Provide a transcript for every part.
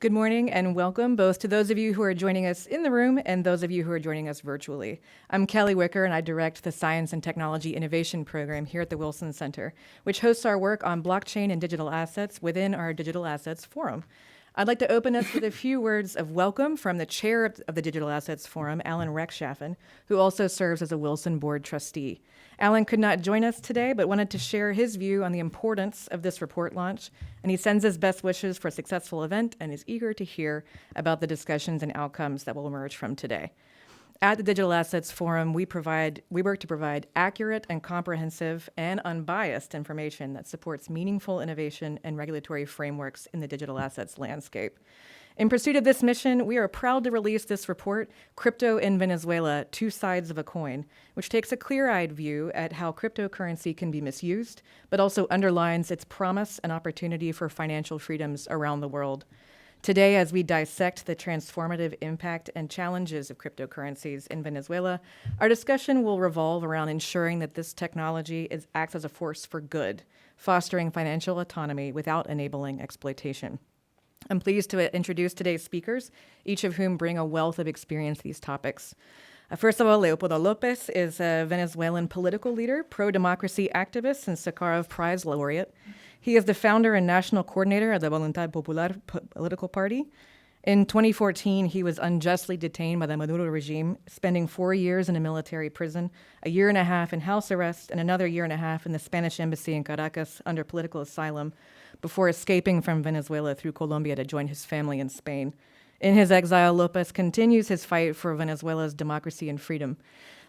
Good morning and welcome both to those of you who are joining us in the room and those of you who are joining us virtually. I'm Kelly Wicker and I direct the Science and Technology Innovation Program here at the Wilson Center, which hosts our work on blockchain and digital assets within our Digital Assets Forum. I'd like to open us with a few words of welcome from the chair of the Digital Assets Forum, Alan Rechtschaffen, who also serves as a Wilson Board trustee. Alan could not join us today, but wanted to share his view on the importance of this report launch, and he sends his best wishes for a successful event and is eager to hear about the discussions and outcomes that will emerge from today. At the Digital Assets Forum, we work to provide accurate and comprehensive and unbiased information that supports meaningful innovation and regulatory frameworks in the digital assets landscape. In pursuit of this mission, we are proud to release this report, Crypto in Venezuela, Two Sides of a Coin, which takes a clear-eyed view at how cryptocurrency can be misused, but also underlines its promise and opportunity for financial freedoms around the world. Today, as we dissect the transformative impact and challenges of cryptocurrencies in Venezuela, our discussion will revolve around ensuring that this technology acts as a force for good, fostering financial autonomy without enabling exploitation. I'm pleased to introduce today's speakers, each of whom bring a wealth of experience to these topics. First of all, Leopoldo Lopez is a Venezuelan political leader, pro-democracy activist, and Sakharov Prize laureate. He is the founder and national coordinator of the Voluntad Popular political party. In 2014, he was unjustly detained by the Maduro regime, spending 4 years in a military prison, a year and a half in house arrest, and another year and a half in the Spanish embassy in Caracas under political asylum, before escaping from Venezuela through Colombia to join his family in Spain. In his exile, Lopez continues his fight for Venezuela's democracy and freedom.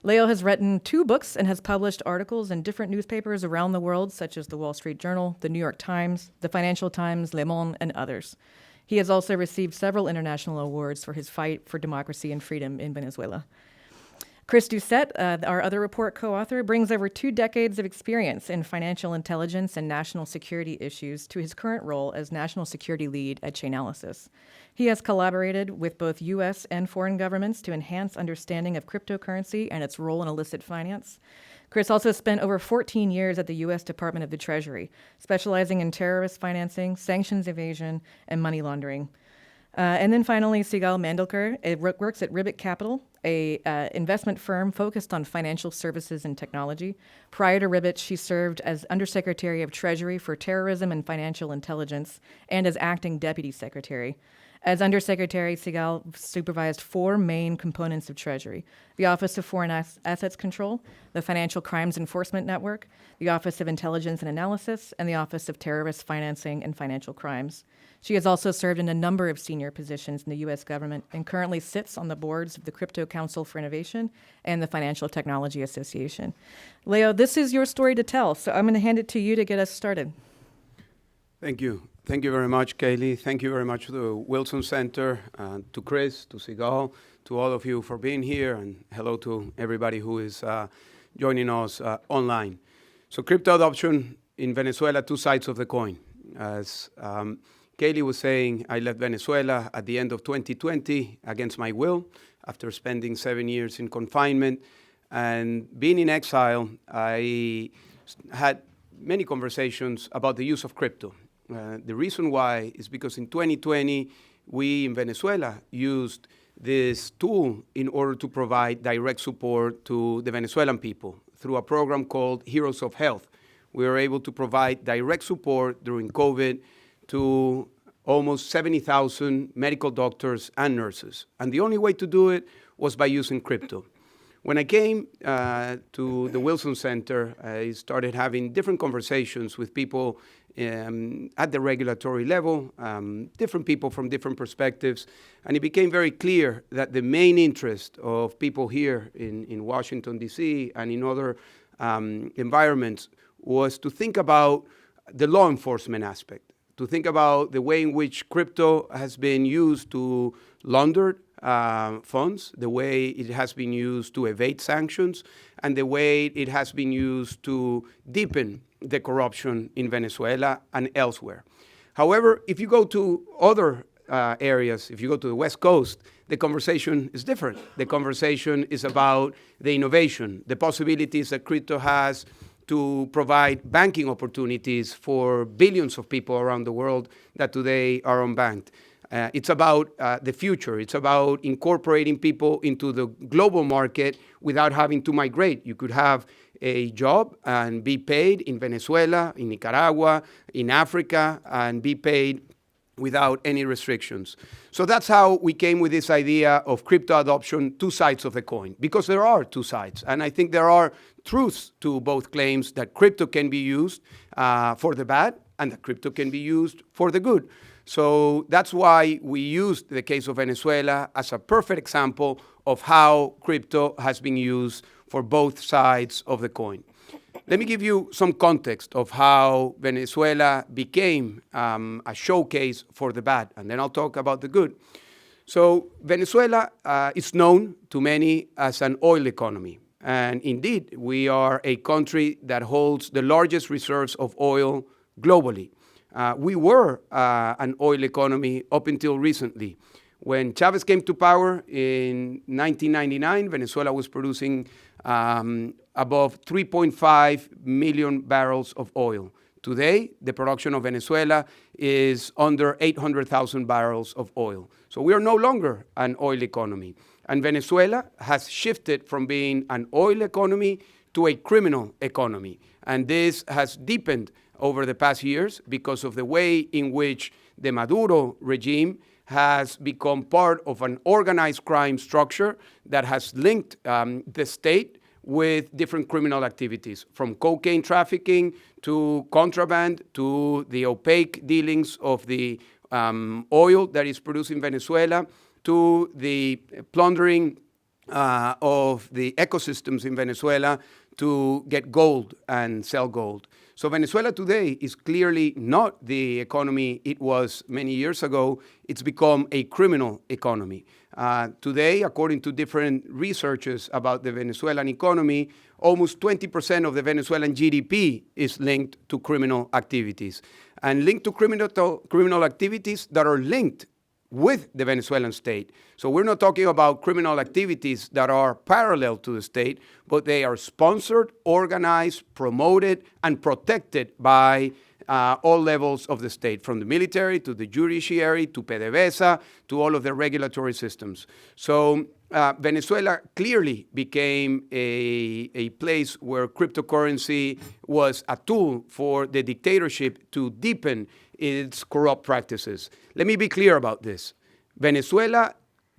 Leo has written 2 books and has published articles in different newspapers around the world, such as the Wall Street Journal, the New York Times, the Financial Times, Le Monde, and others. He has also received several international awards for his fight for democracy and freedom in Venezuela. Chris Doucette, our other report co-author, brings over 2 decades of experience in financial intelligence and national security issues to his current role as national security lead at Chainalysis. He has collaborated with both U.S. and foreign governments to enhance understanding of cryptocurrency and its role in illicit finance. Chris also spent over 14 years at the U.S. Department of the Treasury, specializing in terrorist financing, sanctions evasion, and money laundering. And then finally, Sigal Mandelker works at Ribbit Capital, a investment firm focused on financial services and technology. Prior to Ribbit, she served as Undersecretary of Treasury for Terrorism and Financial Intelligence and as Acting Deputy Secretary. As Undersecretary, Sigal supervised 4 main components of Treasury: the Office of Foreign Assets Control, the Financial Crimes Enforcement Network, the Office of Intelligence and Analysis, and the Office of Terrorist Financing and Financial Crimes. She has also served in a number of senior positions in the U.S. government and currently sits on the boards of the Crypto Council for Innovation and the Financial Technology Association. Leo, this is your story to tell, so I'm going to hand it to you to get us started. Thank you. Thank you very much, Kaylee. Thank you very much to the Wilson Center, to Chris, to Sigal, to all of you for being here, and hello to everybody who is joining us online. So crypto adoption in Venezuela, 2 sides of the coin. As Kaylee was saying, I left Venezuela at the end of 2020 against my will after spending 7 years in confinement. And being in exile, I had many conversations about the use of crypto. The reason why is because in 2020, we in Venezuela used this tool in order to provide direct support to the Venezuelan people through a program called Heroes of Health. We were able to provide direct support during COVID to almost 70,000 medical doctors and nurses. And the only way to do it was by using crypto. When I came to the Wilson Center, I started having different conversations with people at the regulatory level, different people from different perspectives, and it became very clear that the main interest of people here in Washington, D.C., and in other environments was to think about the law enforcement aspect, to think about the way in which crypto has been used to launder funds, the way it has been used to evade sanctions, and the way it has been used to deepen the corruption in Venezuela and elsewhere. However, if you go to other areas, if you go to the West Coast, the conversation is different. The conversation is about the innovation, the possibilities that crypto has to provide banking opportunities for billions of people around the world that today are unbanked. It's about the future. It's about incorporating people into the global market without having to migrate. You could have a job and be paid in Venezuela, in Nicaragua, in Africa, and be paid without any restrictions. So that's how we came with this idea of crypto adoption, two sides of the coin, because there are two sides. And I think there are truths to both claims that crypto can be used for the bad and that crypto can be used for the good. So that's why we used the case of Venezuela as a perfect example of how crypto has been used for both sides of the coin. Let me give you some context of how Venezuela became a showcase for the bad, and then I'll talk about the good. So Venezuela is known to many as an oil economy. And indeed, we are a country that holds the largest reserves of oil globally. We were an oil economy up until recently. When Chavez came to power in 1999, Venezuela was producing above 3.5 million barrels of oil. Today, the production of Venezuela is under 800,000 barrels of oil. So we are no longer an oil economy. And Venezuela has shifted from being an oil economy to a criminal economy. And this has deepened over the past years because of the way in which the Maduro regime has become part of an organized crime structure that has linked the state with different criminal activities, from cocaine trafficking to contraband to the opaque dealings of the oil that is produced in Venezuela to the plundering of the ecosystems in Venezuela to get gold and sell gold. So Venezuela today is clearly not the economy it was many years ago. It's become a criminal economy. Today, according to different researchers about the Venezuelan economy, almost 20% of the Venezuelan GDP is linked to criminal activities. And linked to criminal activities that are linked with the Venezuelan state. So we're not talking about criminal activities that are parallel to the state, but they are sponsored, organized, promoted, and protected by all levels of the state, from the military to the judiciary to PDVSA to all of the regulatory systems. So Venezuela clearly became a place where cryptocurrency was a tool for the dictatorship to deepen its corrupt practices. Let me be clear about this. Venezuela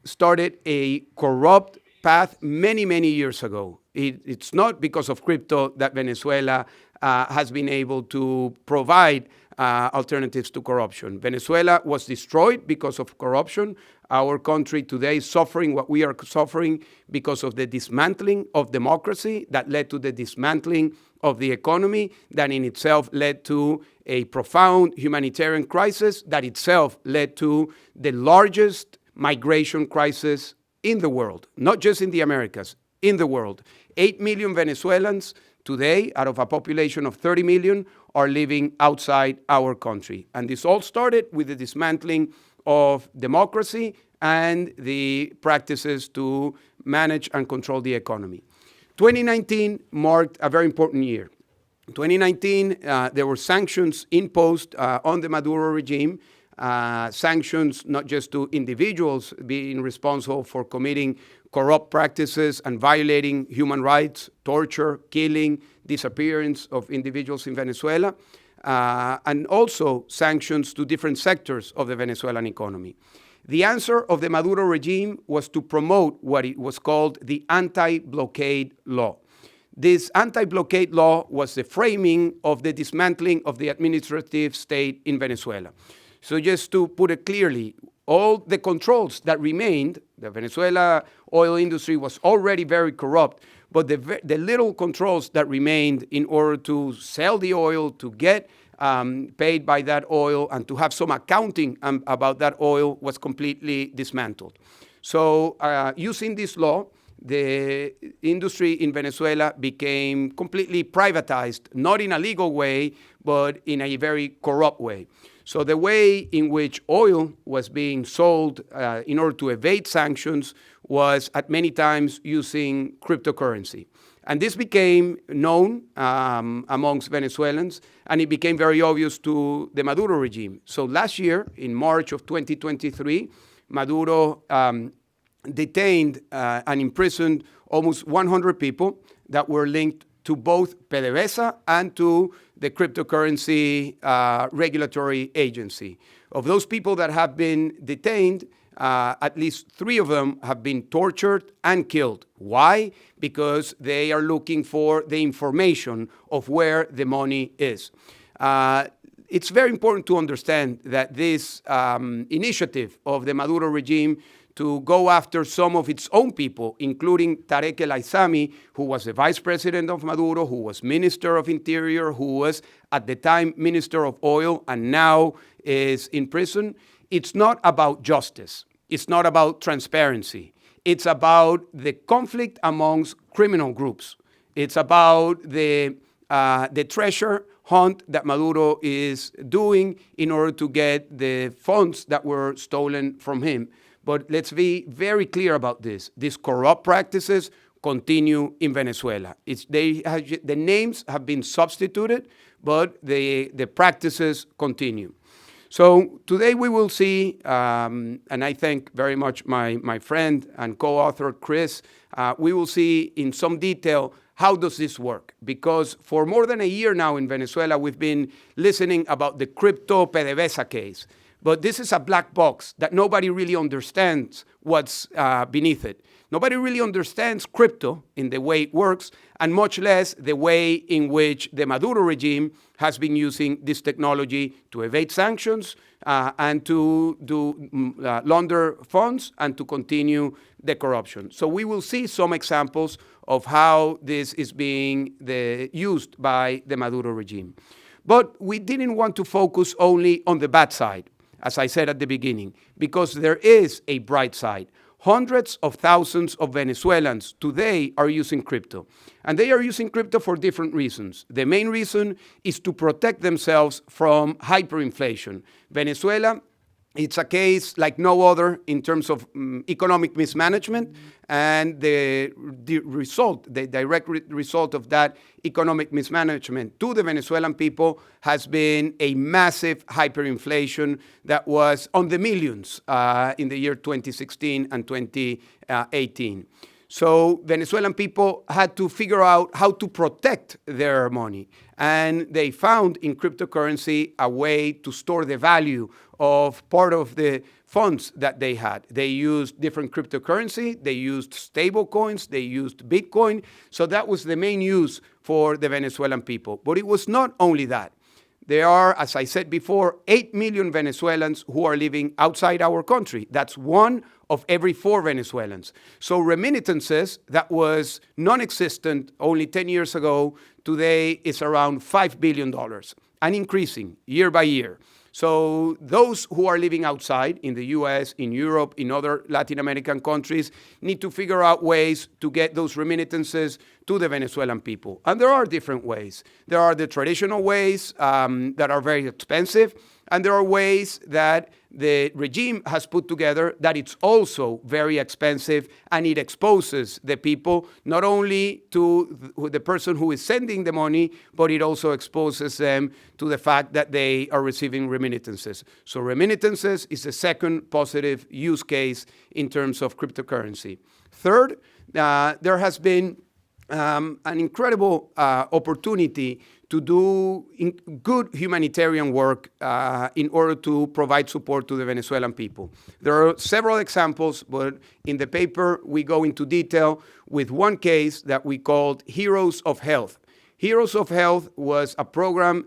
started a corrupt path many, many years ago. It's not because of crypto that Venezuela has been able to provide alternatives to corruption. Venezuela was destroyed because of corruption. Our country today is suffering what we are suffering because of the dismantling of democracy that led to the dismantling of the economy, that in itself led to a profound humanitarian crisis, that itself led to the largest migration crisis in the world, not just in the Americas, in the world. 8 million Venezuelans today, out of a population of 30 million, are living outside our country. And this all started with the dismantling of democracy and the practices to manage and control the economy. 2019 marked a very important year. In 2019, there were sanctions imposed on the Maduro regime, sanctions not just to individuals being responsible for committing corrupt practices and violating human rights, torture, killing, disappearance of individuals in Venezuela, and also sanctions to different sectors of the Venezuelan economy. The answer of the Maduro regime was to promote what it was called the anti-blockade law. This anti-blockade law was the framing of the dismantling of the administrative state in Venezuela. So just to put it clearly, all the controls that remained, the Venezuela oil industry was already very corrupt, but the little controls that remained in order to sell the oil, to get paid by that oil, and to have some accounting about that oil was completely dismantled. So using this law, the industry in Venezuela became completely privatized, not in a legal way, but in a very corrupt way. So the way in which oil was being sold in order to evade sanctions was at many times using cryptocurrency. And this became known amongst Venezuelans, and it became very obvious to the Maduro regime. So last year, in March of 2023, Maduro detained and imprisoned almost 100 people that were linked to both PDVSA and to the cryptocurrency regulatory agency. Of those people that have been detained, at least 3 of them have been tortured and killed. Why? Because they are looking for the information of where the money is. It's very important to understand that this initiative of the Maduro regime to go after some of its own people, including Tarek El Aissami, who was the vice president of Maduro, who was Minister of Interior, who was at the time Minister of Oil, and now is in prison. It's not about justice. It's not about transparency. It's about the conflict amongst criminal groups. It's about the treasure hunt that Maduro is doing in order to get the funds that were stolen from him. But let's be very clear about this. These corrupt practices continue in Venezuela. The names have been substituted, but the practices continue. So today we will see, and I thank very much my friend and co-author Chris, we will see in some detail how does this work? Because for more than a year now in Venezuela, we've been listening about the crypto PDVSA case. But this is a black box that nobody really understands what's beneath it. Nobody really understands crypto in the way it works, and much less the way in which the Maduro regime has been using this technology to evade sanctions and to launder funds and to continue the corruption. So we will see some examples of how this is being used by the Maduro regime. But we didn't want to focus only on the bad side, as I said at the beginning, because there is a bright side. Hundreds of thousands of Venezuelans today are using crypto. And they are using crypto for different reasons. The main reason is to protect themselves from hyperinflation. Venezuela, it's a case like no other in terms of economic mismanagement, and the direct result of that economic mismanagement to the Venezuelan people has been a massive hyperinflation that was on the millions in the year 2016 and 2018. So Venezuelan people had to figure out how to protect their money. And they found in cryptocurrency a way to store the value of part of the funds that they had. They used different cryptocurrency, they used stable coins, they used Bitcoin. So that was the main use for the Venezuelan people. But it was not only that. There are, as I said before, 8 million Venezuelans who are living outside our country. That's 1 of every 4 Venezuelans. So remittances, that was non-existent only 10 years ago, today is around $5 billion and increasing year by year. So those who are living outside in the US, in Europe, in other Latin American countries need to figure out ways to get those remittances to the Venezuelan people. And there are different ways. There are the traditional ways that are very expensive, and there are ways that the regime has put together that it's also very expensive, and it exposes the people not only to the person who is sending the money, but it also exposes them to the fact that they are receiving remittances. So remittances is the second positive use case in terms of cryptocurrency. Third, there has been an incredible opportunity to do good humanitarian work in order to provide support to the Venezuelan people. There are several examples, but in the paper we go into detail with one case that we called Heroes of Health. Heroes of Health was a program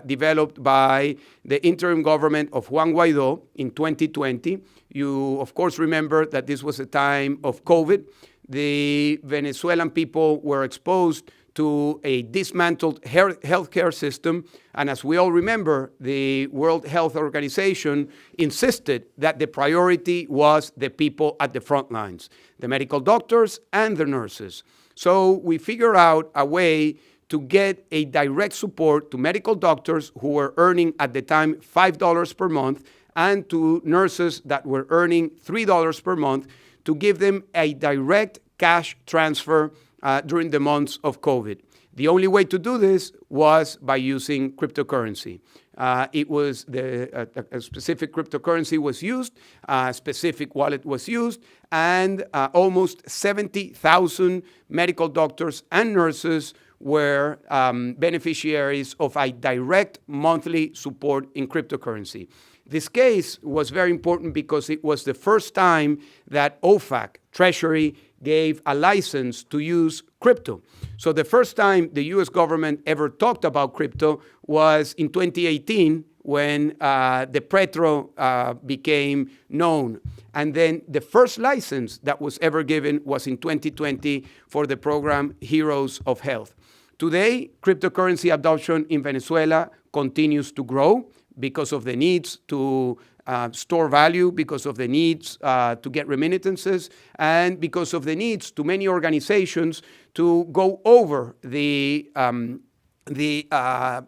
developed by the interim government of Juan Guaidó in 2020. You, of course, remember that this was a time of COVID. The Venezuelan people were exposed to a dismantled healthcare system. And as we all remember, the World Health Organization insisted that the priority was the people at the front lines, the medical doctors and the nurses. So we figured out a way to get a direct support to medical doctors who were earning at the time $5 per month and to nurses that were earning $3 per month to give them a direct cash transfer during the months of COVID. The only way to do this was by using cryptocurrency. It was a specific cryptocurrency was used, a specific wallet was used, and almost 70,000 medical doctors and nurses were beneficiaries of a direct monthly support in cryptocurrency. This case was very important because it was the first time that OFAC, Treasury, gave a license to use crypto. So the first time the US government ever talked about crypto was in 2018 when the Petro became known. And then the first license that was ever given was in 2020 for the program Heroes of Health. Today, cryptocurrency adoption in Venezuela continues to grow because of the needs to store value, because of the needs to get remittances, and because of the needs to many organizations to go over the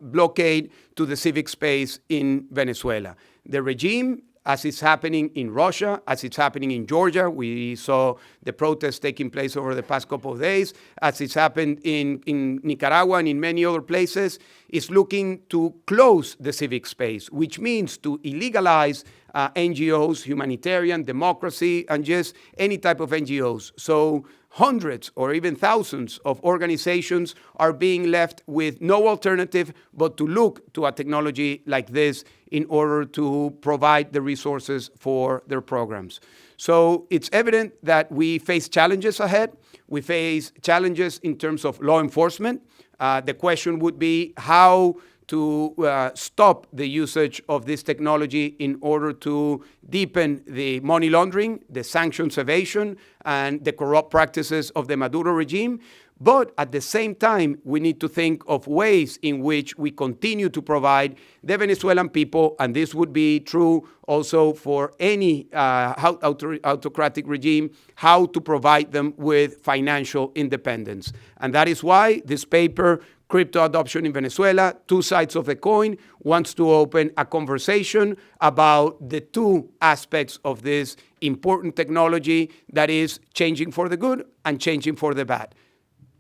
blockade to the civic space in Venezuela. The regime, as it's happening in Russia, as it's happening in Georgia, we saw the protests taking place over the past couple of days, as it's happened in Nicaragua and in many other places, is looking to close the civic space, which means to illegalize NGOs, humanitarian, democracy, and just any type of NGOs. So hundreds or even thousands of organizations are being left with no alternative but to look to a technology like this in order to provide the resources for their programs. So it's evident that we face challenges ahead. We face challenges in terms of law enforcement. The question would be how to stop the usage of this technology in order to deepen the money laundering, the sanctions evasion, and the corrupt practices of the Maduro regime. But at the same time, we need to think of ways in which we continue to provide the Venezuelan people, and this would be true also for any autocratic regime, how to provide them with financial independence. And that is why this paper, Crypto Adoption in Venezuela, Two Sides of the Coin, wants to open a conversation about the two aspects of this important technology that is changing for the good and changing for the bad.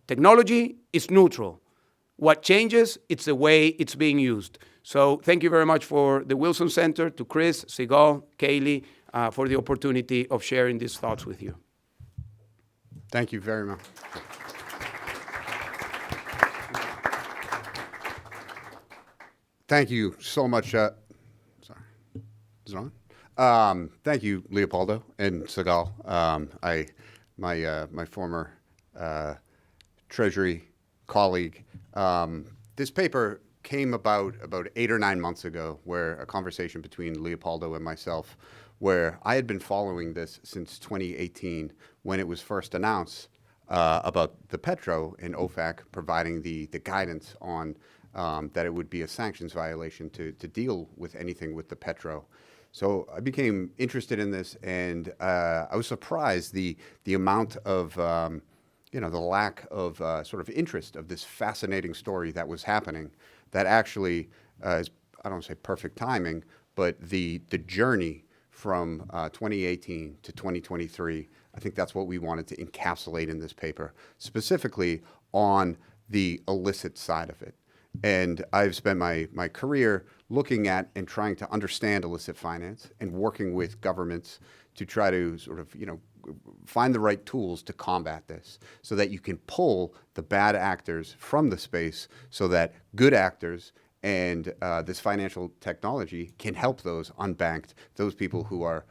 Technology is neutral. What changes, it's the way it's being used. So thank you very much for the Wilson Center, to Chris, Sigal, Kaylee, for the opportunity of sharing these thoughts with you. Thank you very much. Thank you so much. Sorry, is it on? Thank you, Leopoldo and Sigal. My former Treasury colleague. This paper came about 8 or 9 months ago, where a conversation between Leopoldo and myself, where I had been following this since 2018 when it was first announced about the Petro and OFAC providing the guidance on that it would be a sanctions violation to deal with anything with the Petro. So I became interested in this, and I was surprised the amount of the lack of sort of interest of this fascinating story that was happening. That actually is, I don't want to say perfect timing, but the journey from 2018 to 2023. I think that's what we wanted to encapsulate in this paper, specifically on the illicit side of it. And I've spent my career looking at and trying to understand illicit finance and working with governments to try to sort of, find the right tools to combat this so that you can pull the bad actors from the space so that good actors and this financial technology can help those unbanked, those people who are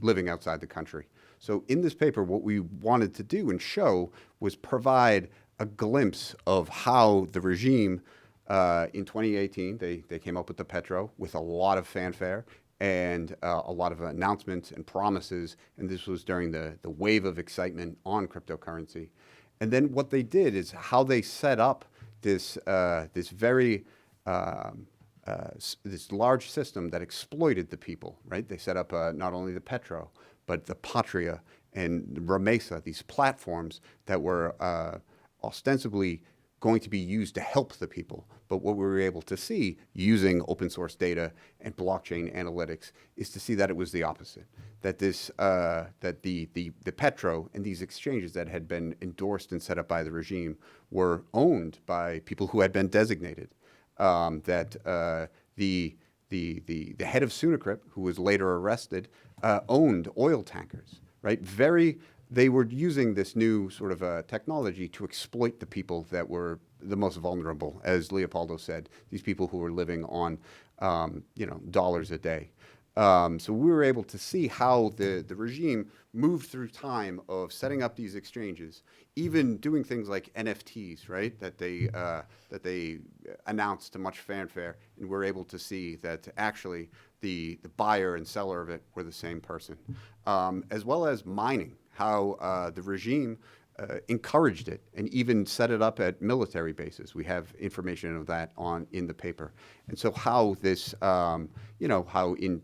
living outside the country. So in this paper, what we wanted to do and show was provide a glimpse of how the regime in 2018, they came up with the Petro with a lot of fanfare and a lot of announcements and promises, and this was during the wave of excitement on cryptocurrency. And then what they did is how they set up this very this large system that exploited the people, right? They set up not only the Petro, but the Patria and Remesa, these platforms that were ostensibly going to be used to help the people. But what we were able to see using open source data and blockchain analytics is to see that it was the opposite. That the petro and these exchanges that had been endorsed and set up by the regime were owned by people who had been designated. The head of Sunacrypt, who was later arrested, owned oil tankers, right? They were using this new sort of technology to exploit the people that were the most vulnerable, as Leopoldo said, these people who were living on, dollars a day. So we were able to see how the regime moved through time of setting up these exchanges, even doing things like NFTs, right? That they announced to much fanfare, and we're able to see that actually the buyer and seller of it were the same person, as well as mining. How the regime encouraged it and even set it up at military bases. We have information of that in the paper. And so how this, how in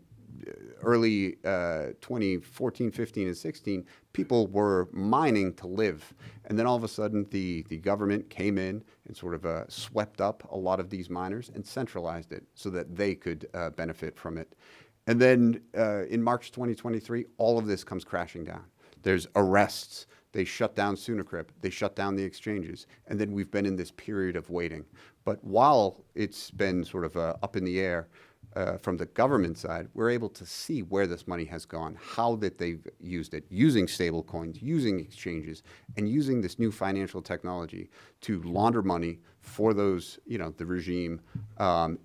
early 2014, 15, and 16, people were mining to live. And then all of a sudden, the government came in and sort of swept up a lot of these miners and centralized it so that they could benefit from it. And then in March 2023, all of this comes crashing down. There's arrests. They shut down Sunacrypt. They shut down the exchanges. And then we've been in this period of waiting. But while it's been sort of up in the air from the government side, we're able to see where this money has gone, how that they've used it, using stable coins, using exchanges, and using this new financial technology to launder money for those, the regime,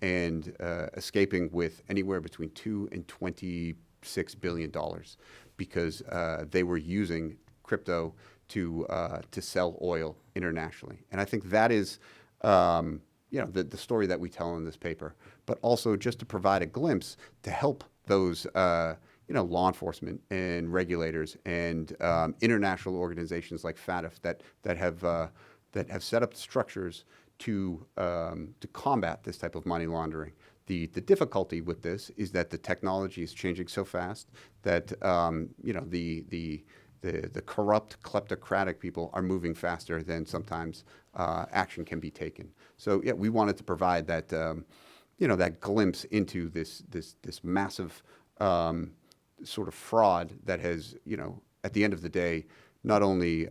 and escaping with anywhere between $2 and $26 billion. Because they were using crypto to sell oil internationally. And I think that is, the story that we tell in this paper, but also just to provide a glimpse to help those, law enforcement and regulators and international organizations like FATF that have set up structures to combat this type of money laundering. The difficulty with this is that the technology is changing so fast that the corrupt, kleptocratic people are moving faster than sometimes action can be taken. So yeah, we wanted to provide that that glimpse into this massive sort of fraud that has at the end of the day not only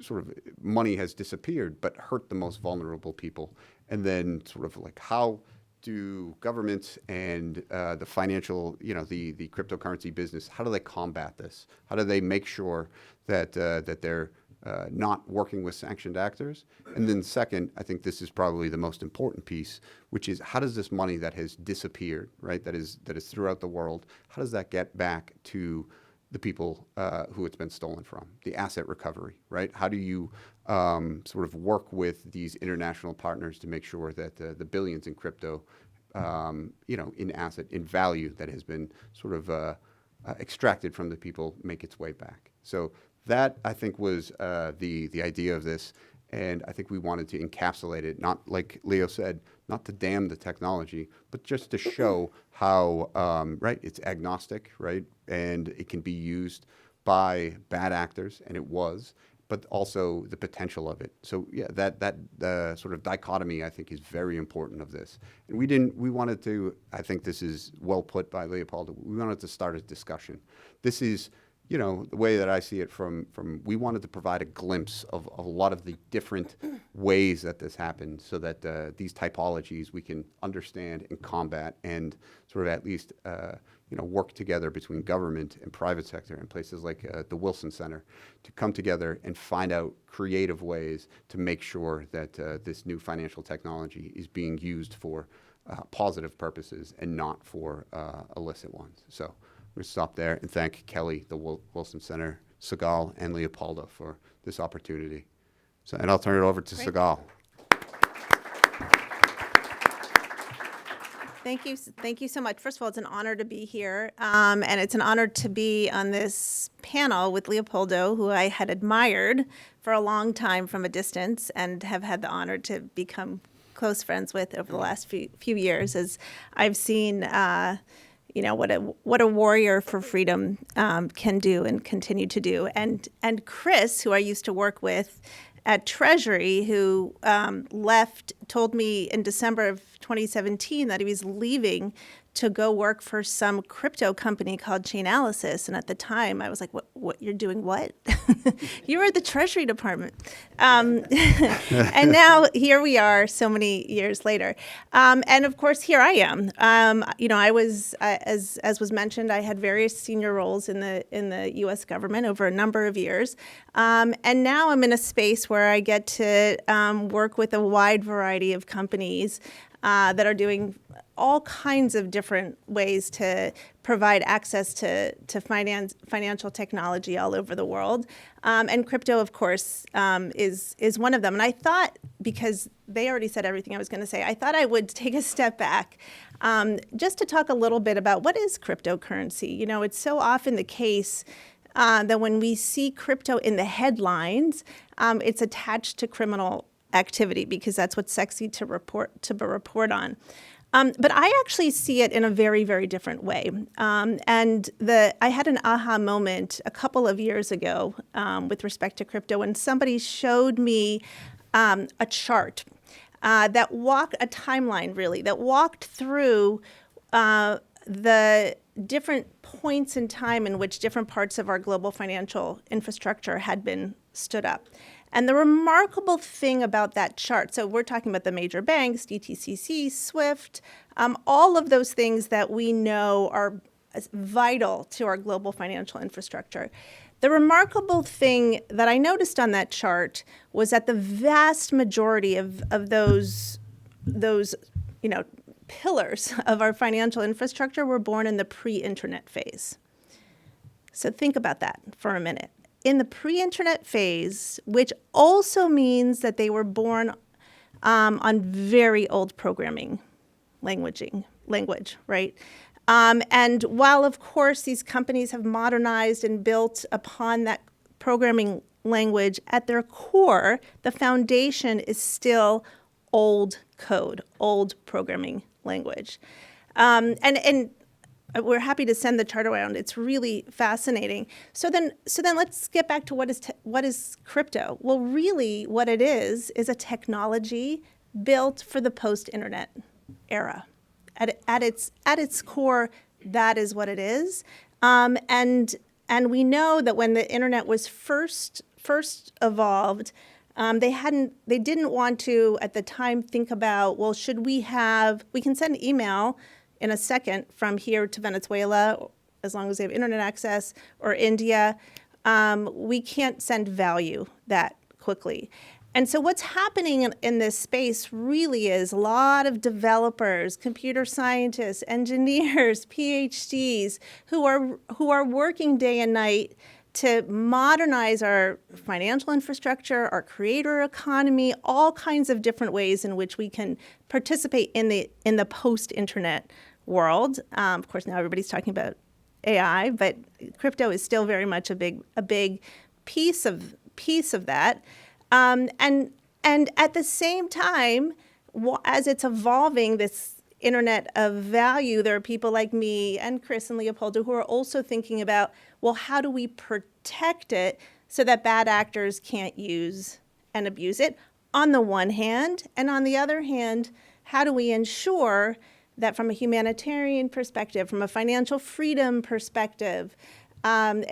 sort of money has disappeared, but hurt the most vulnerable people. And then sort of like how do governments and the financial, the cryptocurrency business, how do they combat this? How do they make sure that they're not working with sanctioned actors? And then second, I think this is probably the most important piece, which is how does this money that has disappeared, right, that is throughout the world, how does that get back to the people who it's been stolen from, the asset recovery, right? How do you sort of work with these international partners to make sure that the billions in crypto, in asset, in value that has been sort of extracted from the people make its way back? So that, I think, was the idea of this. And I think we wanted to encapsulate it, not like Leo said, not to damn the technology, but just to show how, it's agnostic, right? And it can be used by bad actors, and it was, but also the potential of it. So yeah, that sort of dichotomy, I think, is very important of this. And we wanted to, I think this is well put by Leopoldo, we wanted to start a discussion. This is, the way that I see it from we wanted to provide a glimpse of a lot of the different ways that this happened so that these typologies we can understand and combat and sort of at least, work together between government and private sector and places like the Wilson Center to come together and find out creative ways to make sure that this new financial technology is being used for positive purposes and not for illicit ones. So we'll stop there and thank Kelly, the Wilson Center, Sigal, and Leopoldo for this opportunity. And I'll turn it over to Sigal. Thank you so much. First of all, it's an honor to be here, and it's an honor to be on this panel with Leopoldo, who I had admired for a long time from a distance and have had the honor to become close friends with over the last few years, as I've seen what a warrior for freedom can do and continue to do. And Chris, who I used to work with at Treasury who told me in December of 2017 that he was leaving to go work for some crypto company called Chainalysis. And at the time, I was like, what you're doing what? You were at the Treasury Department. And now here we are so many years later. And of course, here I am. I was, as was mentioned, I had various senior roles in the U.S. government over a number of years. And now I'm in a space where I get to work with a wide variety of companies that are doing all kinds of different ways to provide access to financial technology all over the world. And crypto, of course, is one of them. And I thought, because they already said everything I was going to say, I thought I would take a step back just to talk a little bit about what is cryptocurrency. You know, it's so often the case that when we see crypto in the headlines, it's attached to criminal activity because that's what's sexy to report on. But I actually see it in a very, very different way. I had an aha moment a couple of years ago with respect to crypto when somebody showed me a chart that walked a timeline, really, that walked through the different points in time in which different parts of our global financial infrastructure had been stood up. And the remarkable thing about that chart, so we're talking about the major banks, DTCC, SWIFT, all of those things that we know are vital to our global financial infrastructure. The remarkable thing that I noticed on that chart was that the vast majority of those pillars of our financial infrastructure were born in the pre-internet phase. So think about that for a minute. In the pre-internet phase, which also means that they were born on very old programming language, right? And while, of course, these companies have modernized and built upon that programming language, at their core, the foundation is still old code, old programming language. And we're happy to send the chart around. It's really fascinating. So then let's get back to what is crypto? Well, really, what it is a technology built for the post-internet era. At its core, that is what it is. And we know that when the internet was first evolved, they didn't want to at the time think about, well, we can send email in a second from here to Venezuela, as long as they have internet access, or India. We can't send value that quickly. And so what's happening in this space really is a lot of developers, computer scientists, engineers, PhDs, who are working day and night to modernize our financial infrastructure, our creator economy, all kinds of different ways in which we can participate in the post-internet world. Of course, now everybody's talking about AI, but crypto is still very much a big piece of that. And at the same time, as it's evolving, this internet of value, there are people like me and Chris and Leopoldo who are also thinking about, well, how do we protect it so that bad actors can't use and abuse it on the one hand, and on the other hand, how do we ensure that from a humanitarian perspective, from a financial freedom perspective, from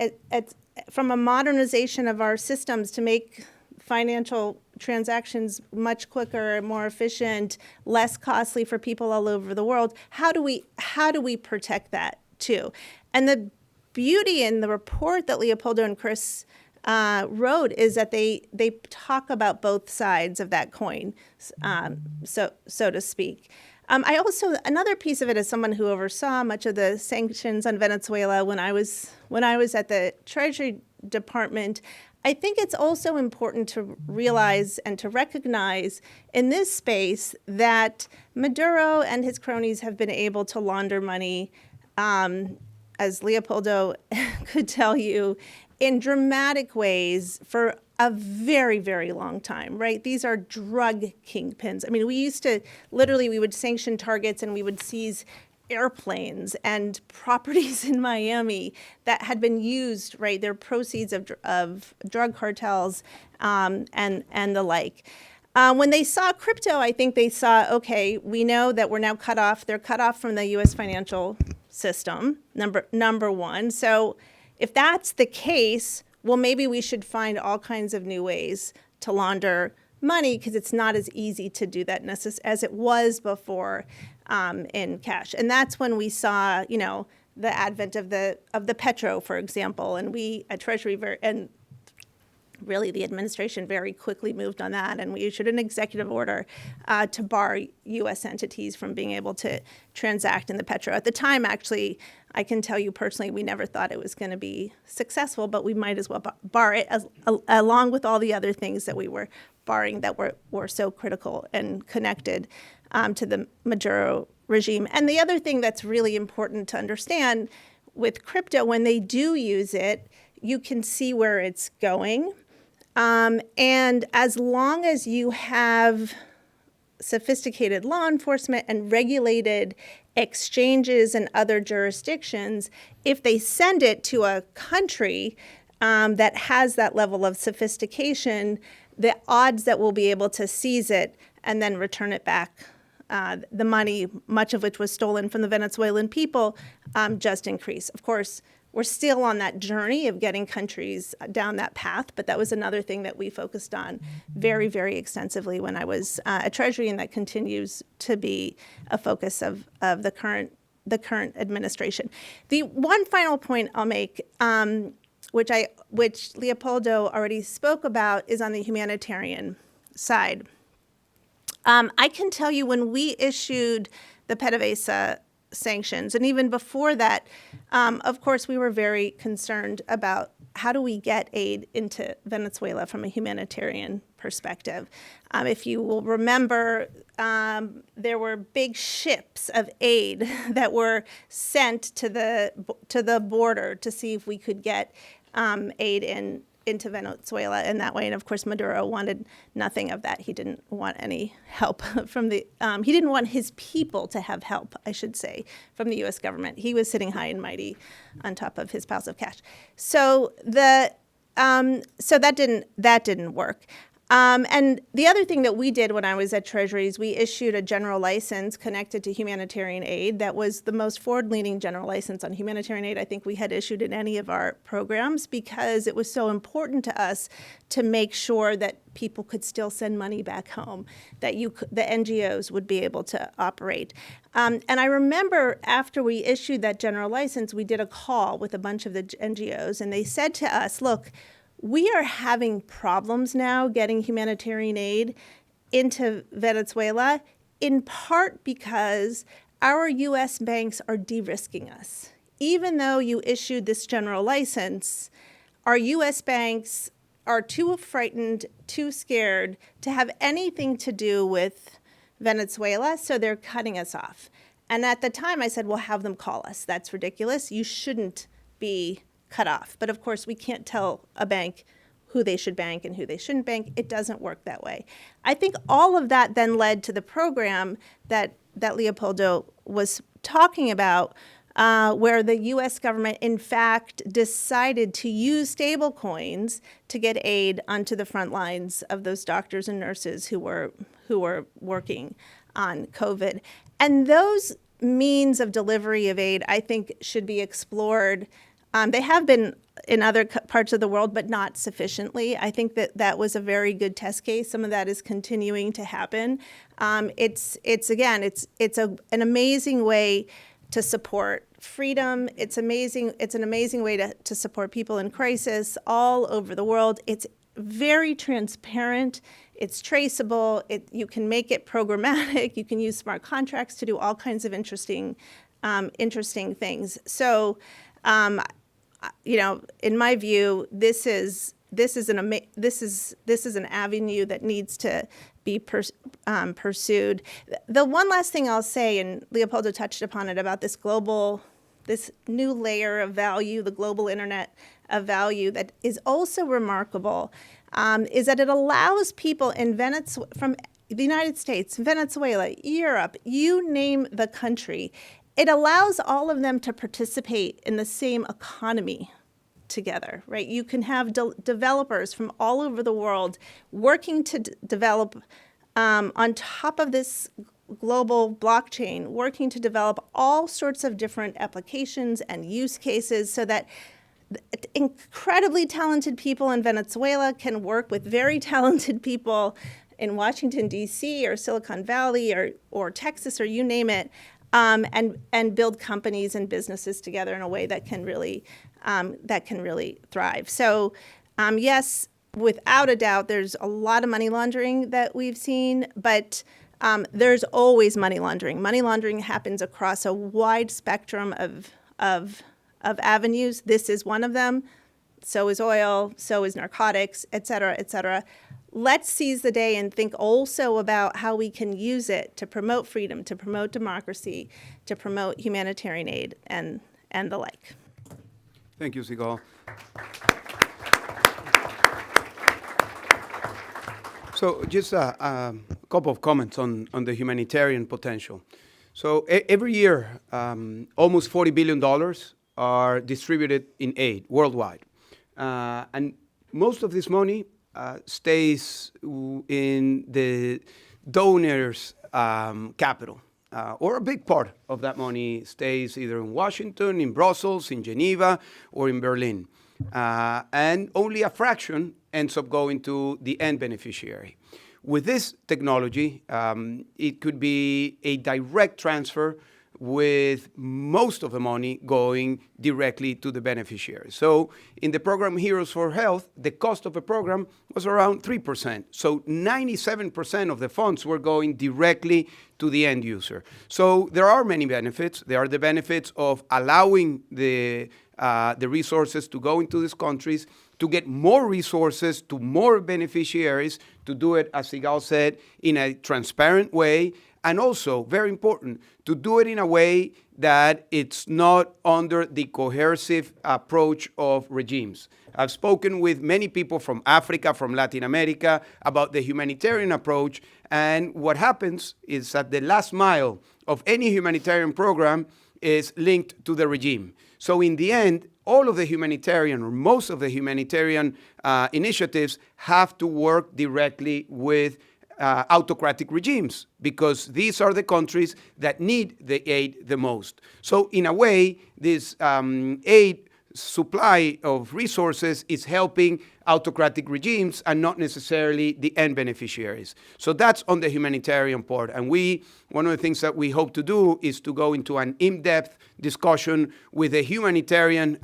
a modernization of our systems to make financial transactions much quicker, more efficient, less costly for people all over the world, how do we protect that too? And the beauty in the report that Leopoldo and Chris wrote is that they talk about both sides of that coin, so to speak. Another piece of it, as someone who oversaw much of the sanctions on Venezuela when I was at the Treasury Department, I think it's also important to realize and to recognize in this space that Maduro and his cronies have been able to launder money, as Leopoldo could tell you, in dramatic ways for a very, very long time, right? These are drug kingpins. I mean, we would sanction targets and we would seize airplanes and properties in Miami that had been used, right? They're proceeds of drug cartels and the like. When they saw crypto, I think they saw, okay, we know that we're now cut off. They're cut off from the U.S. financial system, number one. So if that's the case, well, maybe we should find all kinds of new ways to launder money, because it's not as easy to do that as it was before in cash. And that's when we saw, the advent of the petro, for example, and we at Treasury and really the administration very quickly moved on that, and we issued an executive order to bar U.S. entities from being able to transact in the petro. At the time, actually, I can tell you personally, we never thought it was going to be successful, but we might as well bar it along with all the other things that we were barring that were so critical and connected to the Maduro regime. And the other thing that's really important to understand with crypto, when they do use it, you can see where it's going. And as long as you have sophisticated law enforcement and regulated exchanges in other jurisdictions, if they send it to a country that has that level of sophistication, the odds that we'll be able to seize it and then return it back, the money, much of which was stolen from the Venezuelan people, just increase. Of course, we're still on that journey of getting countries down that path, but that was another thing that we focused on very, very extensively when I was at Treasury, and that continues to be a focus of the current administration. The one final point I'll make, which Leopoldo already spoke about, is on the humanitarian side. I can tell you when we issued the PDVSA sanctions, and even before that, of course, we were very concerned about how do we get aid into Venezuela from a humanitarian perspective. If you will remember, there were big ships of aid that were sent to the border to see if we could get aid into Venezuela in that way. And of course, Maduro wanted nothing of that. He didn't want any help from he didn't want his people to have help, I should say, from the U.S. government. He was sitting high and mighty on top of his piles of cash. So that didn't work. And the other thing that we did when I was at Treasury is we issued a general license connected to humanitarian aid that was the most forward-leaning general license on humanitarian aid I think we had issued in any of our programs, because it was so important to us to make sure that people could still send money back home, that the NGOs would be able to operate. And I remember after we issued that general license, we did a call with a bunch of the NGOs, and they said to us, look, we are having problems now getting humanitarian aid into Venezuela, in part because our U.S. banks are de-risking us. Even though you issued this general license, our U.S. banks are too frightened, too scared to have anything to do with Venezuela, so they're cutting us off. And at the time I said, well, have them call us. That's ridiculous. You shouldn't be cut off. But of course, we can't tell a bank who they should bank and who they shouldn't bank. It doesn't work that way. I think all of that then led to the program that Leopoldo was talking about, where the U.S. government, in fact, decided to use stable coins to get aid onto the front lines of those doctors and nurses who were working on COVID. And those means of delivery of aid, I think, should be explored. They have been in other parts of the world, but not sufficiently. I think that was a very good test case. Some of that is continuing to happen. It's an amazing way to support freedom. It's an amazing way to support people in crisis all over the world. It's very transparent. It's traceable. You can make it programmatic. You can use smart contracts to do all kinds of interesting things. So, in my view, this is an avenue that needs to be pursued. The one last thing I'll say, and Leopoldo touched upon it, about this new layer of value, the global internet of value, that is also remarkable, is that it allows people in from the United States, Venezuela, Europe, you name the country, it allows all of them to participate in the same economy together, right? You can have developers from all over the world working to develop on top of this global blockchain, working to develop all sorts of different applications and use cases so that incredibly talented people in Venezuela can work with very talented people in Washington, D.C. or Silicon Valley or Texas or you name it, and build companies and businesses together in a way that can really thrive. So yes, without a doubt, there's a lot of money laundering that we've seen, but there's always money laundering. Money laundering happens across a wide spectrum of avenues. This is one of them. So is oil, so is narcotics, et cetera, et cetera. Let's seize the day and think also about how we can use it to promote freedom, to promote democracy, to promote humanitarian aid, and the like. Thank you, Sigal. So just a couple of comments on the humanitarian potential. So every year, almost $40 billion are distributed in aid worldwide. And most of this money stays in the donors' capital. Or a big part of that money stays either in Washington, in Brussels, in Geneva, or in Berlin. And only a fraction ends up going to the end beneficiary. With this technology, it could be a direct transfer with most of the money going directly to the beneficiary. So in the program Heroes for Health, the cost of the program was around 3%. So 97% of the funds were going directly to the end user. So there are many benefits. There are the benefits of allowing the resources to go into these countries, to get more resources to more beneficiaries, to do it, as Sigal said, in a transparent way, and also, very important, to do it in a way that it's not under the coercive approach of regimes. I've spoken with many people from Africa, from Latin America, about the humanitarian approach, and what happens is that the last mile of any humanitarian program is linked to the regime. So in the end, all of the humanitarian, or most of the humanitarian initiatives have to work directly with autocratic regimes, because these are the countries that need the aid the most. So in a way, this aid supply of resources is helping autocratic regimes and not necessarily the end beneficiaries. So that's on the humanitarian part. And one of the things that we hope to do is to go into an in-depth discussion with the humanitarian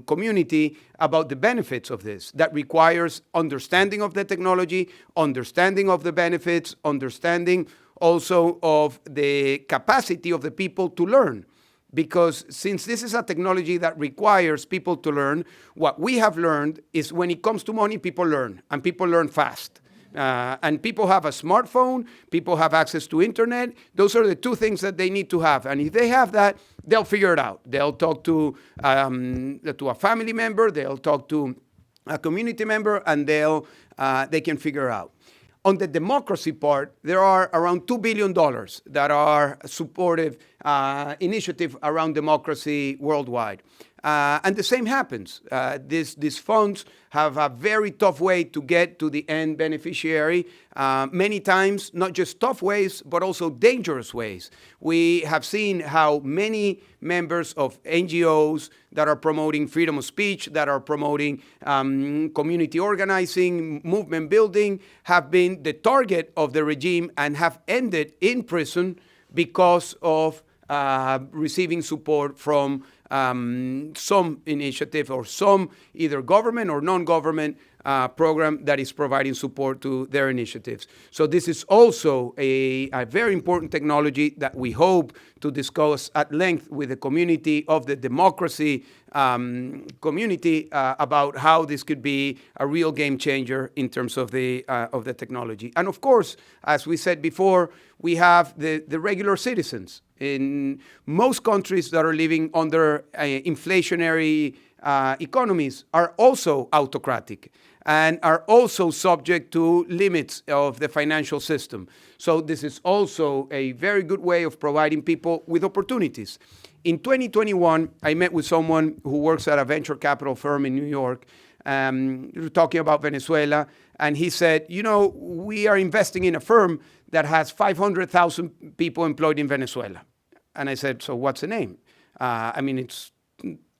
community about the benefits of this. That requires understanding of the technology, understanding of the benefits, understanding also of the capacity of the people to learn. Because since this is a technology that requires people to learn, what we have learned is when it comes to money, people learn, and people learn fast. And people have a smartphone, people have access to internet. Those are the two things that they need to have. And if they have that, they'll figure it out. They'll talk to a family member, they'll talk to a community member, and they can figure out. On the democracy part, there are around $2 billion that are supportive initiative around democracy worldwide. And the same happens. These funds have a very tough way to get to the end beneficiary. Many times, not just tough ways, but also dangerous ways. We have seen how many members of NGOs that are promoting freedom of speech, that are promoting community organizing, movement building, have been the target of the regime and have ended in prison because of receiving support from some initiative or some either government or non-government program that is providing support to their initiatives. So this is also a very important technology that we hope to discuss at length with the community of the democracy community about how this could be a real game changer in terms of the technology. And of course, as we said before, we have the regular citizens. In most countries that are living under inflationary economies are also autocratic. and are also subject to limits of the financial system. So this is also a very good way of providing people with opportunities. In 2021, I met with someone who works at a venture capital firm in New York. We were talking about Venezuela, and he said, we are investing in a firm that has 500,000 people employed in Venezuela. And I said, so what's the name? It's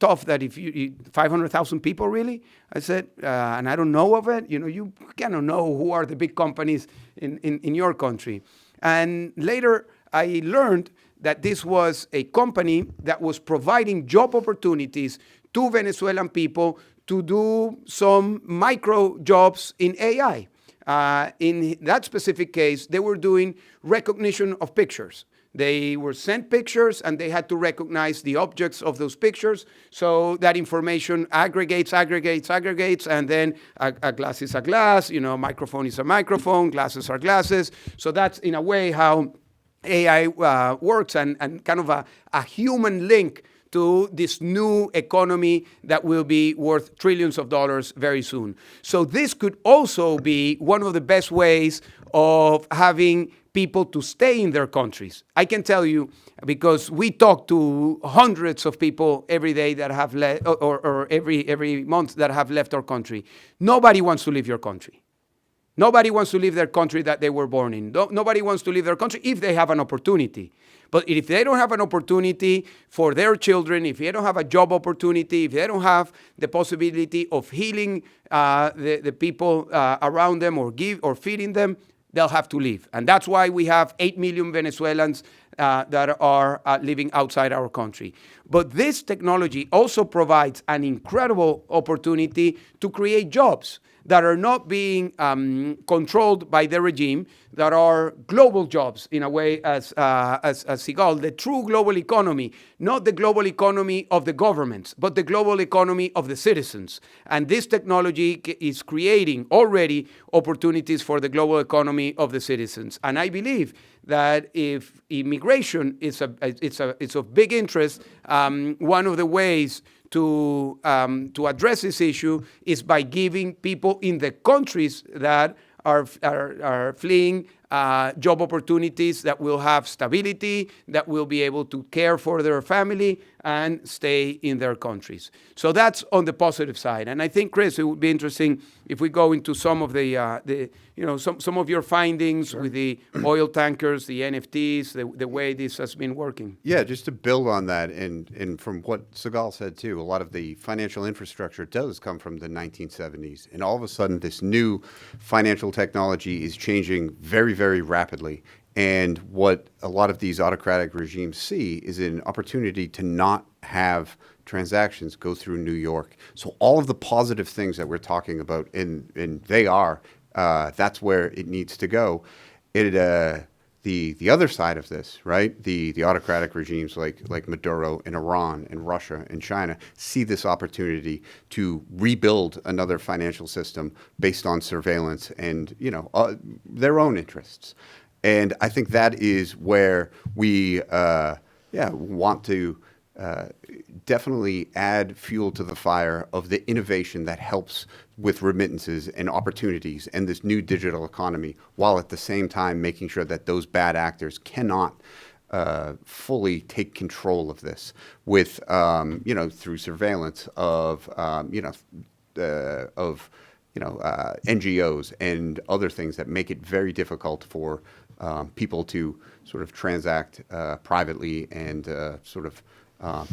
tough that if you 500,000 people, really? I said, and I don't know of it. You cannot know who are the big companies in your country. And later, I learned that this was a company that was providing job opportunities to Venezuelan people to do some micro jobs in AI. In that specific case, they were doing recognition of pictures. They were sent pictures, and they had to recognize the objects of those pictures. So that information aggregates, and then a glass is a glass, microphone is a microphone, glasses are glasses. So that's, in a way, how AI works, and kind of a human link to this new economy that will be worth trillions of dollars very soon. So this could also be one of the best ways of having people to stay in their countries. I can tell you, because we talk to hundreds of people every day that have left, or every month that have left our country. Nobody wants to leave your country. Nobody wants to leave their country that they were born in. Nobody wants to leave their country if they have an opportunity. But if they don't have an opportunity for their children, if they don't have a job opportunity, if they don't have the possibility of healing the people around them or feeding them, they'll have to leave. And that's why we have 8 million Venezuelans that are living outside our country. But this technology also provides an incredible opportunity to create jobs that are not being controlled by the regime, that are global jobs, in a way, as Sigal, the true global economy, not the global economy of the governments, but the global economy of the citizens. And this technology is creating already opportunities for the global economy of the citizens. And I believe that if immigration is of big interest, one of the ways to address this issue is by giving people in the countries that are fleeing job opportunities that will have stability, that will be able to care for their family and stay in their countries. So that's on the positive side. And I think, Chris, it would be interesting if we go into some of some of your findings with the oil tankers, the NFTs, the way this has been working. Yeah, just to build on that, and from what Sigal said too, a lot of the financial infrastructure does come from the 1970s. And all of a sudden, this new financial technology is changing very, very rapidly. And what a lot of these autocratic regimes see is an opportunity to not have transactions go through New York. So all of the positive things that we're talking about, and they are, that's where it needs to go. The other side of this, right? The autocratic regimes like Maduro in Iran and Russia and China see this opportunity to rebuild another financial system based on surveillance and their own interests. And I think that is where we want to definitely add fuel to the fire of the innovation that helps with remittances and opportunities and this new digital economy, while at the same time making sure that those bad actors cannot fully take control of this with, through surveillance of NGOs and other things that make it very difficult for people to sort of transact privately and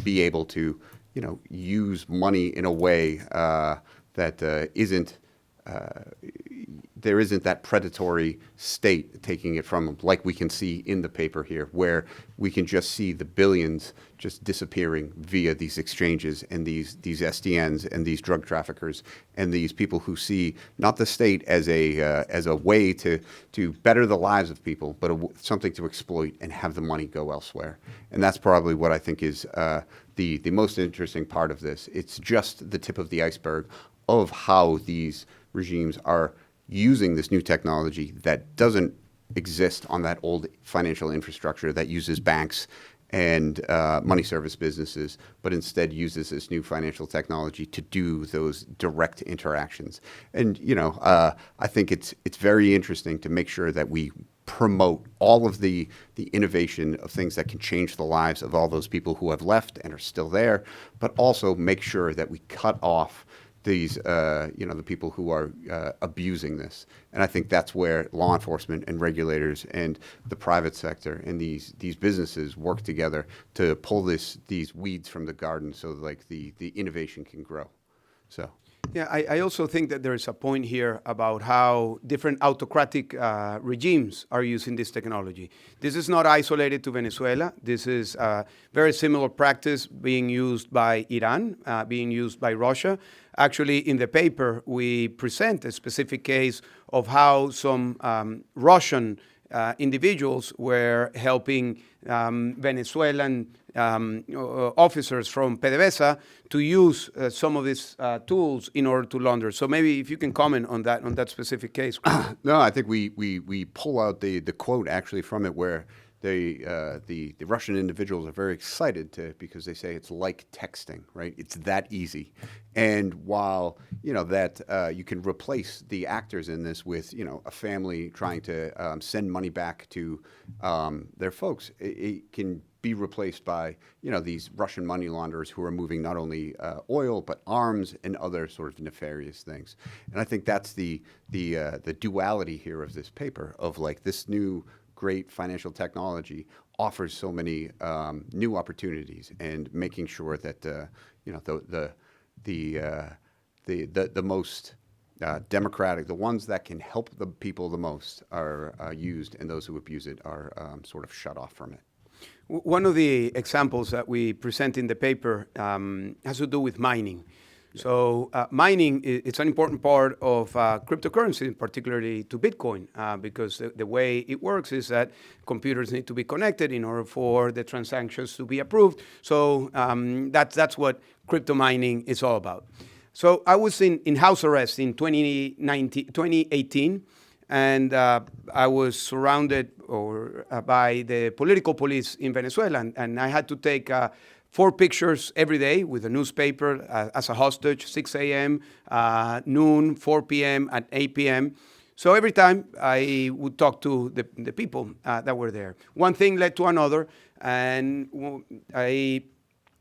be able to, use money in a way that there isn't that predatory state taking it from them, like we can see in the paper here, where we can just see the billions just disappearing via these exchanges and these SDNs and these drug traffickers and these people who see not the state as a way to better the lives of people, but something to exploit and have the money go elsewhere. And that's probably what I think is the most interesting part of this. It's just the tip of the iceberg of how these regimes are using this new technology that doesn't exist on that old financial infrastructure that uses banks and money service businesses, but instead uses this new financial technology to do those direct interactions. And I think it's very interesting to make sure that we promote all of the innovation of things that can change the lives of all those people who have left and are still there, but also make sure that we cut off these, the people who are abusing this. And I think that's where law enforcement and regulators and the private sector and these businesses work together to pull these weeds from the garden so like the innovation can grow. So. Yeah, I also think that there is a point here about how different autocratic regimes are using this technology. This is not isolated to Venezuela. This is a very similar practice being used by Iran, being used by Russia. Actually, in the paper, we present a specific case of how some Russian individuals were helping Venezuelan officers from PDVSA to use some of these tools in order to launder. So maybe if you can comment on that specific case. No, I think we pull out the quote actually from it where the Russian individuals are very excited because they say it's like texting, right? It's that easy. And while, that you can replace the actors in this with, a family trying to send money back to their folks, it can be replaced by, these Russian money launderers who are moving not only oil, but arms and other sort of nefarious things. And I think that's the duality here of this paper of like this new great financial technology offers so many new opportunities, and making sure that the most democratic, the ones that can help the people the most, are used, and those who abuse it are sort of shut off from it. One of the examples that we present in the paper has to do with mining. So mining, it's an important part of cryptocurrency, particularly to Bitcoin, because the way it works is that computers need to be connected in order for the transactions to be approved. So that's what crypto mining is all about. So I was in house arrest in 2018, and I was surrounded by the political police in Venezuela, and I had to take 4 pictures every day with a newspaper as a hostage, 6 a.m., noon, 4 p.m., and 8 p.m. So every time I would talk to the people that were there. One thing led to another, and I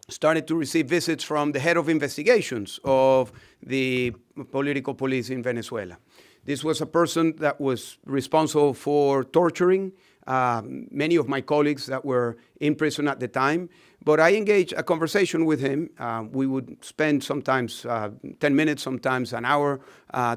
started to receive visits from the head of investigations of the political police in Venezuela. This was a person that was responsible for torturing many of my colleagues that were in prison at the time. But I engaged a conversation with him. We would spend sometimes 10 minutes, sometimes an hour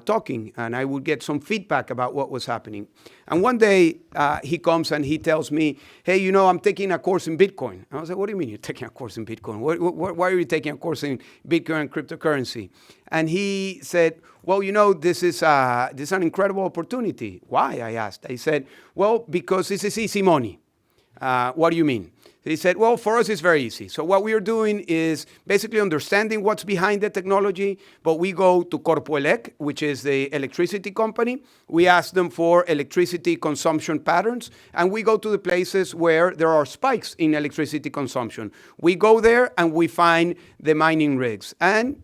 talking, and I would get some feedback about what was happening. And one day he comes and he tells me, hey, I'm taking a course in Bitcoin. I was like, what do you mean you're taking a course in Bitcoin? Why are you taking a course in Bitcoin and cryptocurrency? And he said, well, this is an incredible opportunity. Why? I asked. He said, well, because this is easy money. What do you mean? He said, well, for us, it's very easy. So what we are doing is basically understanding what's behind the technology, but we go to Corpoelec, which is the electricity company. We ask them for electricity consumption patterns, and we go to the places where there are spikes in electricity consumption. We go there and we find the mining rigs, and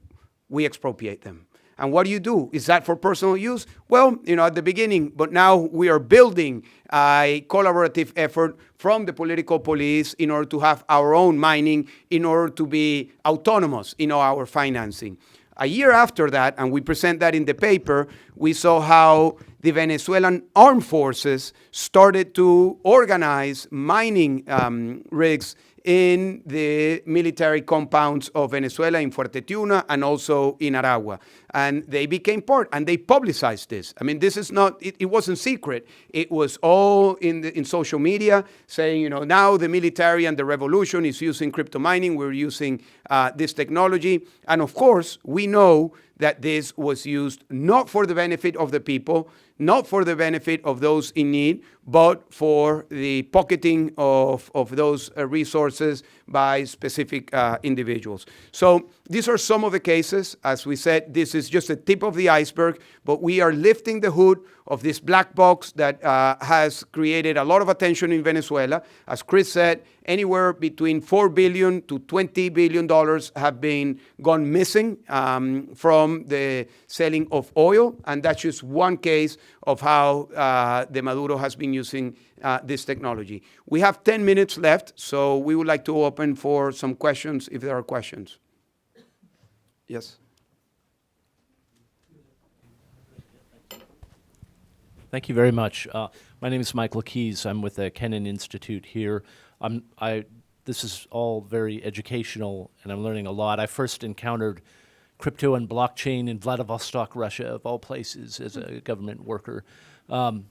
we expropriate them. And what do you do? Is that for personal use? Well, at the beginning, but now we are building a collaborative effort from the political police in order to have our own mining, in order to be autonomous in our financing. A year after that, and we present that in the paper, we saw how the Venezuelan armed forces started to organize mining rigs in the military compounds of Venezuela, in Fuerte and also in Aragua. And they became part, and they publicized this. I mean, this is not, it wasn't secret. It was all in social media saying, now the military and the revolution is using crypto mining. We're using this technology. And of course, we know that this was used not for the benefit of the people, not for the benefit of those in need, but for the pocketing of those resources by specific individuals. So these are some of the cases. As we said, this is just the tip of the iceberg, but we are lifting the hood of this black box that has created a lot of attention in Venezuela. As Chris said, anywhere between $4 billion to $20 billion have been gone missing from the selling of oil, and that's just one case of how the Maduro has been using this technology. We have 10 minutes left, so we would like to open for some questions if there are questions. Yes. Thank you very much. My name is Michael Keyes. I'm with the Kennan Institute here. This is all very educational, and I'm learning a lot. I first encountered crypto and blockchain in Vladivostok, Russia, of all places, as a government worker. I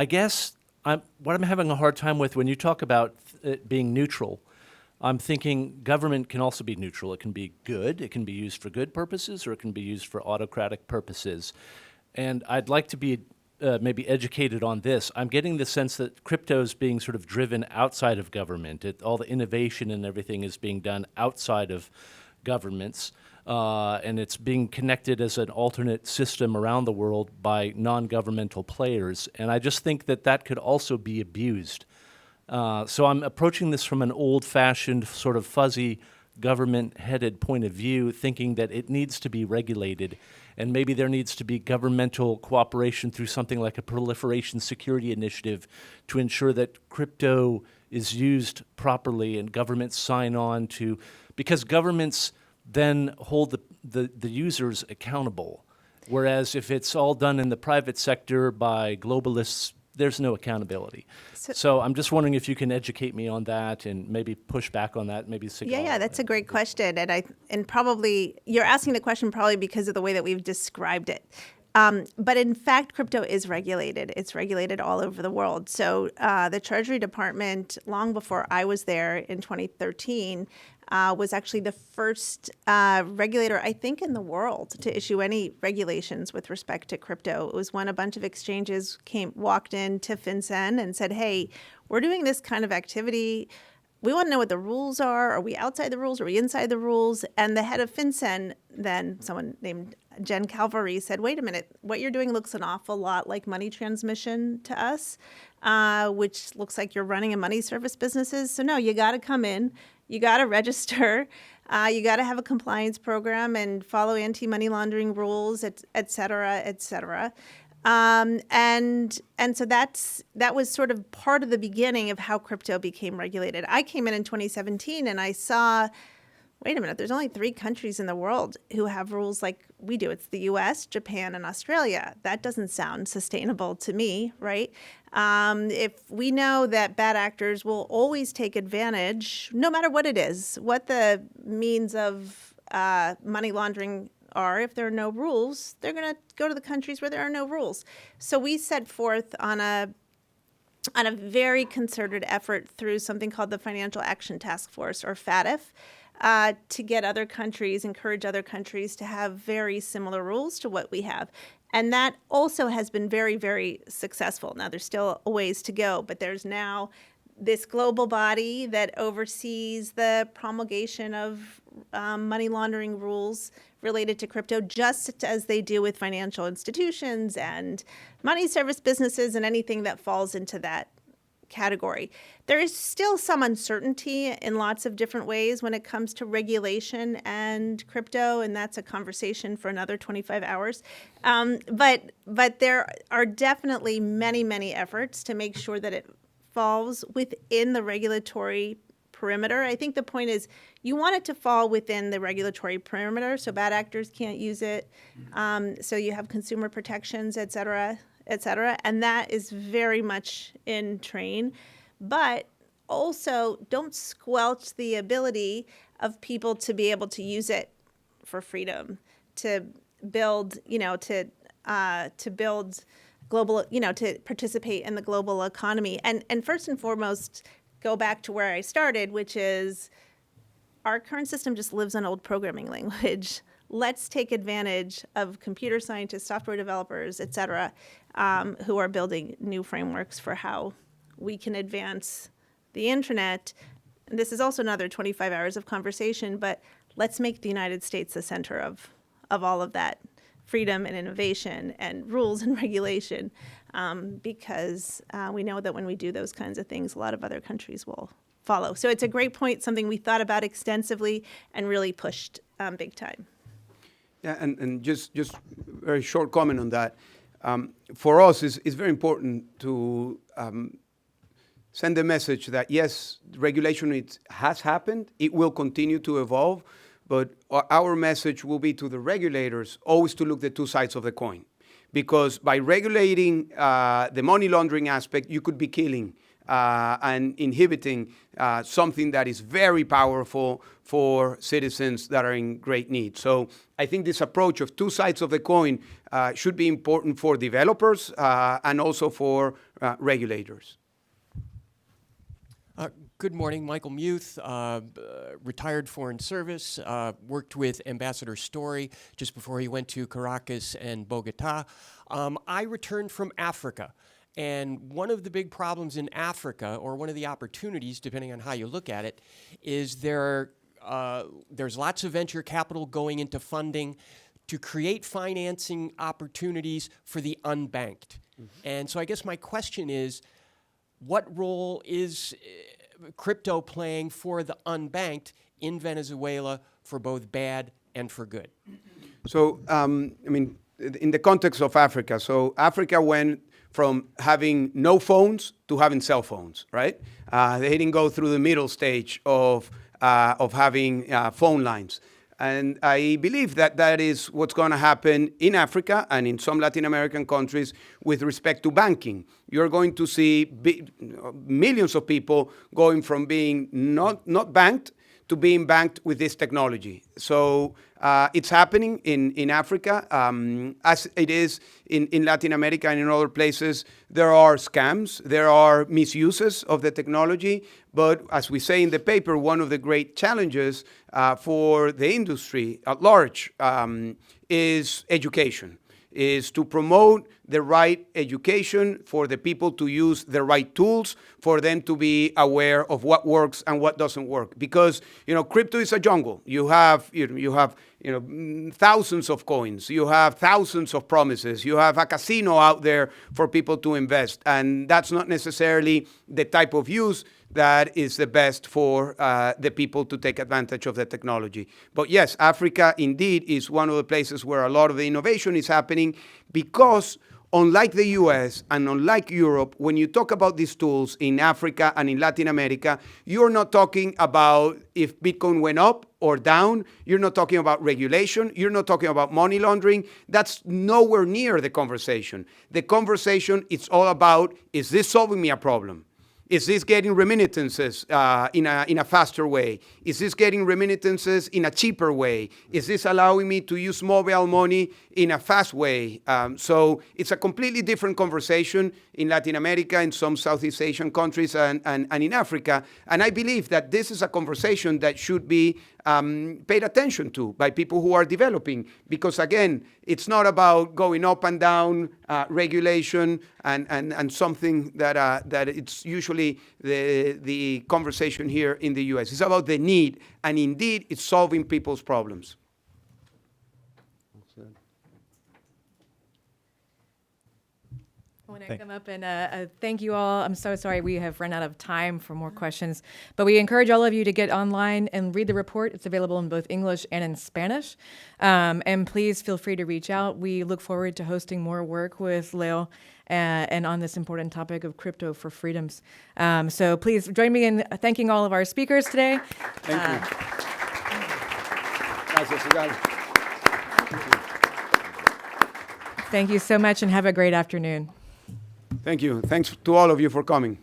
guess what I'm having a hard time with when you talk about it being neutral, I'm thinking government can also be neutral. It can be good. It can be used for good purposes, or it can be used for autocratic purposes. And I'd like to be maybe educated on this. I'm getting the sense that crypto is being sort of driven outside of government. All the innovation and everything is being done outside of governments, and it's being connected as an alternate system around the world by non-governmental players. And I just think that that could also be abused. So I'm approaching this from an old-fashioned, sort of fuzzy, government-headed point of view, thinking that it needs to be regulated, and maybe there needs to be governmental cooperation through something like a proliferation security initiative to ensure that crypto is used properly and governments sign on to, because governments then hold the users accountable. Whereas if it's all done in the private sector by globalists, there's no accountability. So I'm just wondering if you can educate me on that and maybe push back on that, maybe Sigal. Yeah, that's a great question, and probably you're asking the question probably because of the way that we've described it. But in fact, crypto is regulated. It's regulated all over the world. So the Treasury Department, long before I was there in 2013, was actually the first regulator, I think, in the world to issue any regulations with respect to crypto. It was when a bunch of exchanges walked into FinCEN and said, hey, we're doing this kind of activity. We want to know what the rules are. Are we outside the rules? Are we inside the rules? And the head of FinCEN, then someone named Jen Calvary, said, wait a minute, what you're doing looks an awful lot like money transmission to us, which looks like you're running a money service businesses. So no, you got to come in. You got to register. You got to have a compliance program and follow anti-money laundering rules, et cetera, et cetera. And so that was sort of part of the beginning of how crypto became regulated. I came in 2017 and I saw, wait a minute, there's only 3 countries in the world who have rules like we do. It's the US, Japan, and Australia. That doesn't sound sustainable to me, right? If we know that bad actors will always take advantage, no matter what it is, what the means of money laundering are, if there are no rules, they're going to go to the countries where there are no rules. So we set forth on a very concerted effort through something called the Financial Action Task Force, or FATF, to get other countries, encourage other countries to have very similar rules to what we have. And that also has been very, very successful. Now, there's still a ways to go, but there's now this global body that oversees the promulgation of money laundering rules related to crypto, just as they do with financial institutions and money service businesses and anything that falls into that category. There is still some uncertainty in lots of different ways when it comes to regulation and crypto, and that's a conversation for another 25 hours. But there are definitely many, many efforts to make sure that it falls within the regulatory perimeter. I think the point is you want it to fall within the regulatory perimeter so bad actors can't use it, so you have consumer protections, et cetera, and that is very much in train. But also don't squelch the ability of people to be able to use it for freedom, to build, to build global, to participate in the global economy. And first and foremost, go back to where I started, which is our current system just lives on old programming language. let's take advantage of computer scientists, software developers, et cetera, who are building new frameworks for how we can advance the internet. And this is also another 25 hours of conversation, but let's make the United States the center of all of that freedom and innovation and rules and regulation, because we know that when we do those kinds of things, a lot of other countries will follow. So it's a great point, something we thought about extensively and really pushed big time. Yeah, and just very short comment on that. For us, it's very important to send the message that, yes, regulation has happened, it will continue to evolve, but our message will be to the regulators always to look at the two sides of the coin. Because by regulating the money laundering aspect, you could be killing and inhibiting something that is very powerful for citizens that are in great need. So I think this approach of two sides of the coin should be important for developers and also for regulators. Good morning, Michael Muth, retired Foreign Service, worked with Ambassador Story just before he went to Caracas and Bogota. I returned from Africa, and one of the big problems in Africa, or one of the opportunities, depending on how you look at it, is there's lots of venture capital going into funding to create financing opportunities for the unbanked. Mm-hmm. And so I guess my question is, what role is crypto playing for the unbanked in Venezuela for both bad and for good? So, I mean, in the context of Africa, so Africa went from having no phones to having cell phones, right? They didn't go through the middle stage of having phone lines. And I believe that that is what's going to happen in Africa and in some Latin American countries with respect to banking. You're going to see millions of people going from being not banked to being banked with this technology. So it's happening in Africa, as it is in Latin America and in other places. There are scams, there are misuses of the technology, but as we say in the paper, one of the great challenges for the industry at large is education, is to promote the right education for the people to use the right tools, for them to be aware of what works and what doesn't work. Because, crypto is a jungle. You have thousands of coins. You have thousands of promises. You have a casino out there for people to invest. And that's not necessarily the type of use that is the best for the people to take advantage of the technology. But yes, Africa indeed is one of the places where a lot of the innovation is happening because unlike the US and unlike Europe, when you talk about these tools in Africa and in Latin America, you're not talking about if Bitcoin went up or down. You're not talking about regulation. You're not talking about money laundering. That's nowhere near the conversation. The conversation, it's all about, is this solving me a problem? Is this getting remittances in a faster way? Is this getting remittances in a cheaper way? Is this allowing me to use mobile money in a fast way? So it's a completely different conversation in Latin America, in some Southeast Asian countries, and in Africa. And I believe that this is a conversation that should be paid attention to by people who are developing. Because again, it's not about going up and down regulation and something that it's usually the conversation here in the US. It's about the need, and indeed, it's solving people's problems. I want to come up and thank you all. I'm so sorry we have run out of time for more questions, but we encourage all of you to get online and read the report. It's available in both English and in Spanish. And please feel free to reach out. We look forward to hosting more work with Leo and on this important topic of crypto for freedoms. So please join me in thanking all of our speakers today. Thank you. Thank you so much and have a great afternoon. Thank you. Thanks to all of you for coming.